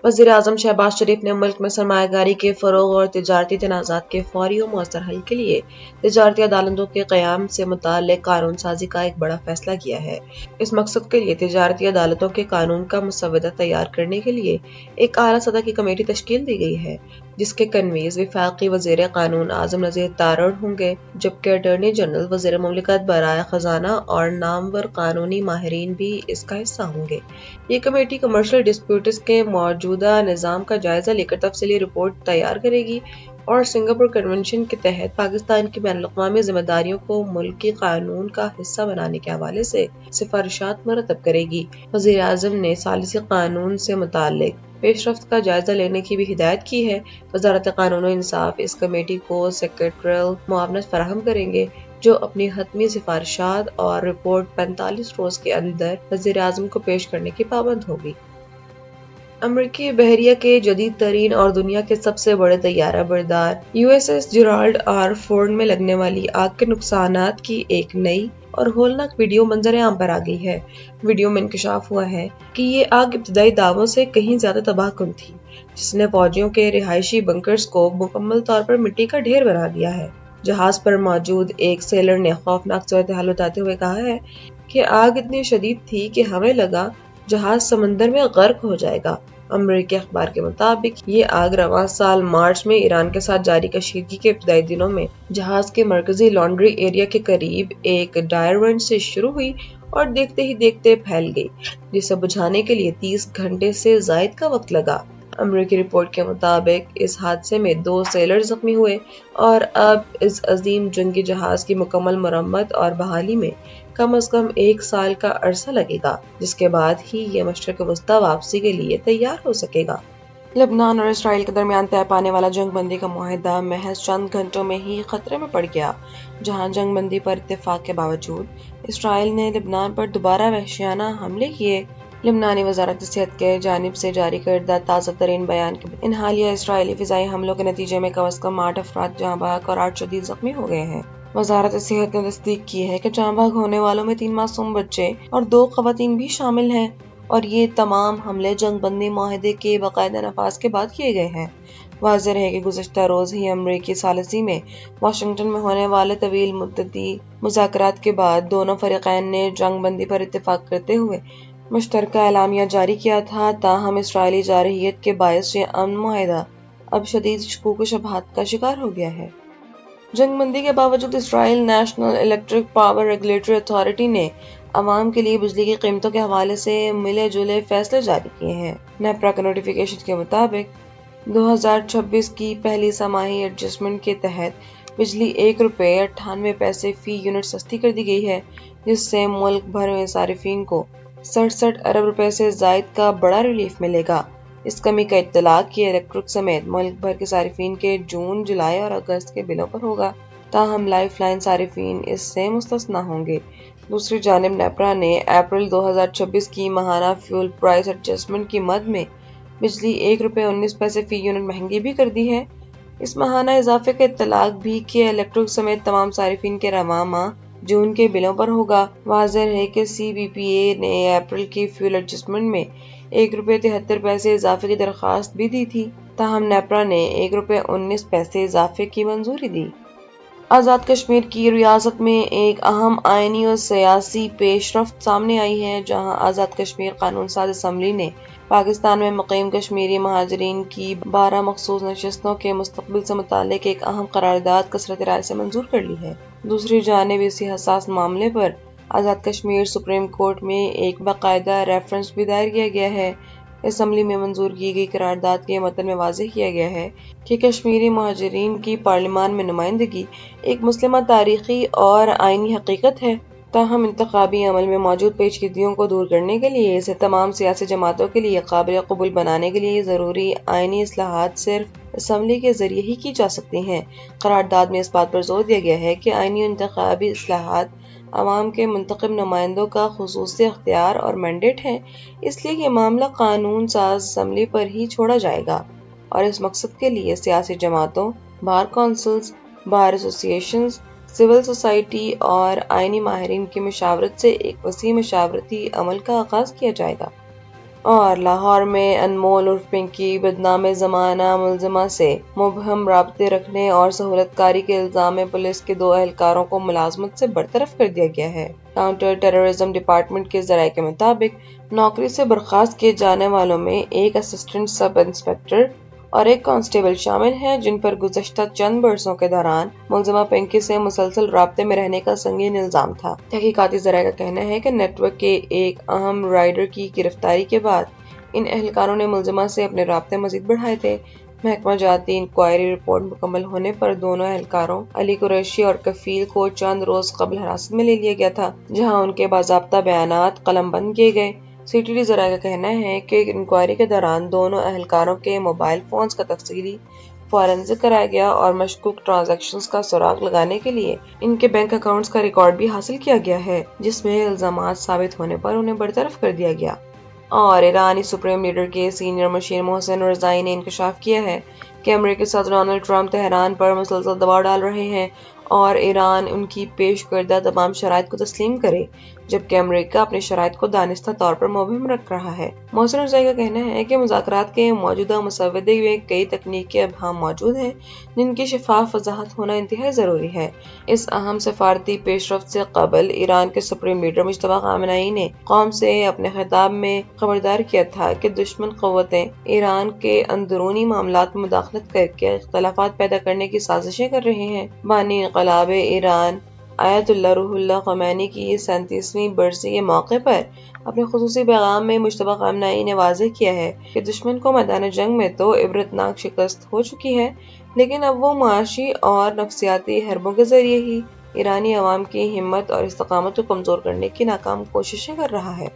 वज़ीर आज़म शहबाज शरीफ ने मुल्क में सरमायाकारी के फरोग और तिजारती तनाज़ात के फौरी और मौसर हल के लिए तिजारती अदालतों के क़याम से मुताल्लिक़ कानून साज़ी का एक बड़ा फैसला किया है। इस मकसद के लिए तिजारती अदालतों के कानून का मुसवदा तैयार करने के लिए एक आला सतह की कमेटी तश्कील दी गई है, जिसके कन्वीज़ वफ़ाक़ी वज़ीर क़ानून आज़म नज़ीर तारड़ होंगे, जबकि अटॉर्नी जनरल, वज़ीर मुमलिकत बराए ख़ज़ाना और नामवर कानूनी माहिरीन भी इसका हिस्सा होंगे। ये कमेटी कमर्शियल डिस्प्यूट्स के मौजूदा निज़ाम का जायजा लेकर तफसीली रिपोर्ट तैयार करेगी और सिंगापुर कन्वेंशन के तहत पाकिस्तान की बैनुल-अक़वामी ज़िम्मेदारियों को मुल्की कानून का हिस्सा बनाने के हवाले से सिफारिशात मुरतब करेगी। वज़ीर आज़म ने सालिसी कानून से मुताल्लिक पेशरफ्त का जायजा लेने की भी हिदायत की है। वज़ारत क़ानून और इंसाफ इस कमेटी को सेक्रेटरियल मुआवनत फराहम करेंगे, जो अपनी हतमी सिफारिशात और रिपोर्ट 45 रोज़ के अंदर वज़ीर आज़म को पेश करने की पाबंद होगी। अमरीकी बहरिया के जदीद तरीन और दुनिया के सबसे बड़े तैयारा बरदार USS जेराल्ड आर फोर्ड में लगने वाली आग के नुकसानात की एक नई और होलनाक वीडियो मंजर आम पर आ गई है। वीडियो में इंकशाफ हुआ है कि ये आग इब्तदाई दावों से कहीं ज्यादा तबाहकुन थी, जिसने फौजियों के रिहायशी बंकर्स को मुकम्मल तौर पर मिट्टी का ढेर बना दिया है। जहाज पर मौजूद एक सेलर ने खौफनाक सूरत हाल बताते हुए कहा है कि आग इतनी शदीद थी कि हमें लगा जहाज समंदर में गर्क हो जाएगा। अमरीकी अखबार के मुताबिक ये आग रवां साल मार्च में ईरान के साथ जारी कशीदगी के इब्तदाई दिनों में जहाज के मरकजी लॉन्ड्री एरिया के करीब एक डायरवेंट से शुरू हुई और देखते ही देखते फैल गई, जिसे बुझाने के लिए 30 घंटे से जायद का वक्त लगा। अमरीकी रिपोर्ट के मुताबिक इस हादसे में 2 सेलर जख्मी हुए और अब इस अजीम जंगी जहाज की मुकम्मल मरम्मत और बहाली में कम अज कम 1 साल का अरसा लगेगा, जिसके बाद ही ये मशरक़ वस्ता वापसी के लिए तैयार हो सकेगा। लेबनान और इसराइल के दरमियान तय पाने वाला जंग बंदी का मुआहदा महज चंद घंटों में ही खतरे में पड़ गया, जहां जंग बंदी पर इत्तेफाक के बावजूद इसराइल ने लेबनान पर दोबारा वहशियाना हमले किए। लेबनानी वज़ारत सेहत के जानिब से जारी करदा ताज़ा तरीन बयान के इन हालिया इसराइली फ़िज़ाई हमलों के नतीजे में कम अज़ कम 8 अफराद जाँ बहक और 8 शदीद ज़ख्मी हो गए हैं। वज़ारत सेहत ने तस्दीक की है कि जाँ बहक होने वालों में 3 मासूम बच्चे और 2 ख़वातीन भी शामिल हैं और ये तमाम हमले जंग बंदी मुआहदे के बाकायदा नफाज के बाद किए गए हैं। वाज़ेह है कि गुज़श्ता रोज़ ही अमरीकी सालिसी में वाशिंगटन में होने वाले तवील मुद्दती मुज़ाकरात के बाद दोनों फ़रीक़ैन ने जंग बंदी पर इत्तेफाक करते हुए मुश्तरका एलामिया जारी किया था। ताहम इसराइली जारहियत के बायस ये अमन मुआहदा अब शदीद शकूक व शुबहात का शिकार हो गया है। जंग बंदी के बावजूद Israel national electric power regulatory authority ने अवाम के लिए बिजली की कीमतों के हवाले से मिले जुले फैसले जारी किए हैं। नेपरा के नोटिफिकेशन के मुताबिक 2026 की पहली समाही एडजस्टमेंट के तहत बिजली 1 रुपये 98 पैसे फी यूनिट सस्ती कर दी गई है, जिससे मुल्क भर में सारिफीन को 67 अरब रुपए से जायद का बड़ा रिलीफ मिलेगा। इस कमी का इत्तलाक की इलेक्ट्रिक समेत मुल्क भर के सारिफीन के जून, जुलाई और अगस्त के बिलों पर होगा, ताहम लाइफ लाइन सारिफीन इससे मुस्तस्ना होंगे। दूसरी जानिब नेपरा ने अप्रैल 2026 की माहाना फ्यूल प्राइस एडजस्टमेंट की मद में बिजली 1 रुपये 19 पैसे फी यूनिट महंगी भी कर दी है। इस माहाना इजाफे का इत्तलाक भी कि इलेक्ट्रिक समेत तमाम सारिफीन के रवां माह जून के बिलों पर होगा। वाज़ेह है कि CBPA ने अप्रैल की फ्यूल एडजस्टमेंट में 1 रुपये 73 पैसे इजाफे की दरख्वास्त भी दी थी, ताहम नेपरा ने 1 रुपये 19 पैसे इजाफे की मंजूरी दी। आज़ाद कश्मीर की रियासत में एक अहम आईनी और सियासी पेशरफ्त सामने आई है, जहां आज़ाद कश्मीर कानून साज असम्बली ने पाकिस्तान में मुक़ीम कश्मीरी महाजरीन की 12 मखसूस नशिस्तों के मुस्तक़बिल से मुताल्लिक एक अहम करारदाद कसरत राय से मंजूर कर ली है। दूसरी जानिब इसी हसास मामले पर आज़ाद कश्मीर सुप्रीम कोर्ट में एक बाकायदा रेफरेंस भी दायर किया गया है। असम्बली में मंजूर की गई करारदाद के मतन में वाज़ेह किया गया है कि कश्मीरी महाजरीन की पार्लियामान में नुमाइंदगी एक मुस्लिमा तारीखी और आईनी हकीकत है, ताहम इंतखाबी अमल में मौजूद पेचीदगियों को दूर करने के लिए इसे तमाम सियासी जमातों के लिए काबिल कबूल बनाने के लिए ज़रूरी आईनी इस्लाहात सिर्फ असम्बली के जरिए ही की जा सकती हैं। करारदाद में इस बात पर जोर दिया गया है कि आईनी इंतखाबी इस्लाहात अवाम के मुंतखब नुमाइंदों का खुसूसी अख्तियार और मैंडेट है, इसलिए ये मामला कानून साज असम्बली पर ही छोड़ा जाएगा और इस मकसद के लिए सियासी जमातों, बार कौंसिल्स, बार एसोसिएशंस, सिविल सोसाइटी और आईनी माहिरीन की मशावरत से एक वसी मशावरती अमल का आगाज किया जाएगा। اور لاہور میں انمول عرف پنکی بدنام زمانہ ملزمہ سے مبہم رابطے رکھنے اور سہولت کاری کے الزام میں پولیس کے 2 اہلکاروں کو ملازمت سے برطرف کر دیا گیا ہے۔ کاؤنٹر ٹیررزم ڈپارٹمنٹ کے ذرائع کے مطابق نوکری سے برخاست کیے جانے والوں میں ایک اسسٹنٹ سب انسپکٹر اور ایک کانسٹیبل شامل ہیں، جن پر گزشتہ چند برسوں کے دوران ملزمہ پنکی سے مسلسل رابطے میں رہنے کا سنگین الزام تھا۔ تحقیقاتی ذرائع کا کہنا ہے کہ نیٹ ورک کے ایک اہم رائڈر کی گرفتاری کے بعد ان اہلکاروں نے ملزمہ سے اپنے رابطے مزید بڑھائے تھے۔ محکمہ جاتی انکوائری رپورٹ مکمل ہونے پر دونوں اہلکاروں علی قریشی اور کفیل کو چند روز قبل حراست میں لے لیا گیا تھا، جہاں ان کے باضابطہ بیانات قلم بند کیے گئے۔ سی ٹی ڈی ذرائع کا کہنا ہے کہ انکوائری کے دوران دونوں اہلکاروں کے موبائل فونز کا تفصیلی فورنزک کرایا گیا اور مشکوک ٹرانزیکشنز کا سراغ لگانے کے لیے ان کے بینک اکاؤنٹس کا ریکارڈ بھی حاصل کیا گیا ہے، جس میں الزامات ثابت ہونے پر انہیں برطرف کر دیا گیا۔ اور ایرانی سپریم لیڈر کے سینئر مشیر محسن رضائی نے انکشاف کیا ہے کہ امریکی صدر ڈونلڈ ٹرمپ تہران پر مسلسل دباؤ ڈال رہے ہیں اور ایران ان کی پیش کردہ تمام شرائط کو تسلیم کرے، جبکہ امریکہ اپنی شرائط کو دانستہ طور پر مبہم رکھ رہا ہے۔ محسن رضائی کا کہنا ہے کہ مذاکرات کے موجودہ مسودے میں کئی تکنیکی ابہام موجود ہیں، جن کی شفاف وضاحت ہونا انتہائی ضروری ہے۔ اس اہم سفارتی پیش رفت سے قبل ایران کے سپریم لیڈر مجتبیٰ خامنہئی نے قوم سے اپنے خطاب میں خبردار کیا تھا کہ دشمن قوتیں ایران کے اندرونی معاملات میں مداخلت کر کے اختلافات پیدا کرنے کی سازشیں کر رہے ہیں۔ بانی انقلاب ایران آیت اللہ روح اللہ خمینی کی 37ویں برسی کے موقع پر اپنے خصوصی پیغام میں مجتبیٰ خامنہئی نے واضح کیا ہے کہ دشمن کو میدان جنگ میں تو عبرتناک شکست ہو چکی ہے، لیکن اب وہ معاشی اور نفسیاتی حربوں کے ذریعے ہی ایرانی عوام کی ہمت اور استقامت کو کمزور کرنے کی ناکام کوششیں کر رہا ہے۔